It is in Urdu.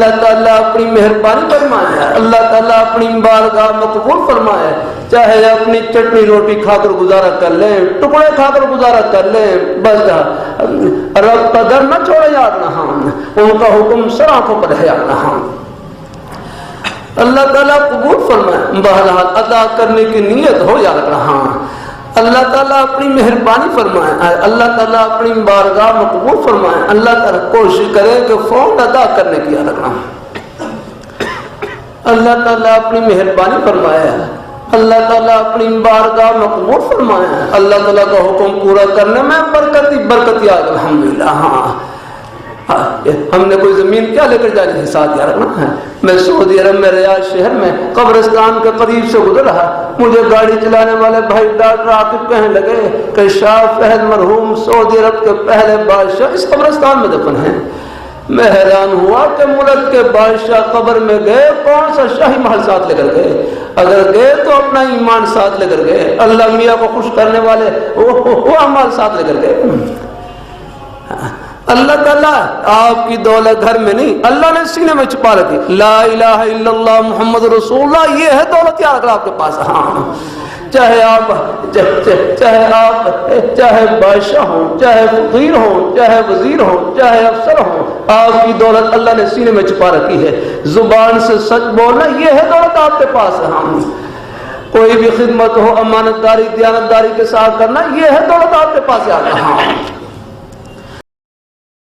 اللہ تعالیٰ اپنی مہربانی فرمائے، اللہ تعالیٰ اپنی بارگاہ مقبول فرمائے، چاہے اپنی چٹنی روٹی کھا کر گزارہ کر لیں، ٹکڑے کھا کر گزارہ کر لیں، بس رب کا در نہ چھوڑے یاد نہ ہم، ان کا حکم سر آنکھوں پر ہے یاد نہ ہم۔ اللہ تعالیٰ قبول فرمائے، بہرحال ادا کرنے کی نیت ہو یاد رہا، اللہ تعالیٰ اپنی مہربانی فرمائے، اللہ تعالیٰ اپنی بارگاہ مقبول فرمائے، اللہ تعالیٰ کوشش کرے کہ فوراً ادا کرنے کی یاد رہا، اللہ تعالیٰ اپنی مہربانی فرمائے، اللہ تعالیٰ اپنی بارگاہ مقبول فرمائے، اللہ تعالیٰ کا حکم پورا کرنے میں برکت یاد الحمدللہ۔ ہاں ہم نے کوئی زمین کیا لے کر جانے کے ساتھ یاد رکھنا ہے۔ میں سعودی عرب میں ریاض شہر میں قبرستان کے قریب سے گزر رہا، مجھے گاڑی چلانے والے بھائی ڈاکٹر عاقب کہنے لگے کہ شاہ فہد مرحوم سعودی عرب کے پہلے بادشاہ اس قبرستان میں دفن ہیں۔ میں حیران ہوا کہ ملک کے بادشاہ قبر میں گئے کون سا شاہی محل ساتھ لے کر گئے، اگر گئے تو اپنا ایمان ساتھ لے کر گئے، اللہ میاں کو خوش کرنے والے وہ اعمال ساتھ لے کر گئے۔ اللہ تعالیٰ آپ کی دولت گھر میں نہیں، اللہ نے سینے میں چھپا رکھی، لا الہ الا اللہ محمد رسول اللہ، یہ ہے دولت یاد رکھنا آپ کے پاس۔ ہاں چاہے آپ چاہے بادشاہ ہوں، چاہے فقیر ہوں، چاہے وزیر ہوں، چاہے افسر ہوں، آپ کی دولت اللہ نے سینے میں چھپا رکھی ہے۔ زبان سے سچ بولنا یہ ہے دولت آپ کے پاس۔ ہاں کوئی بھی خدمت ہو امانت داری دیانت داری کے ساتھ کرنا، یہ ہے دولت آپ کے پاس یاد۔ ہاں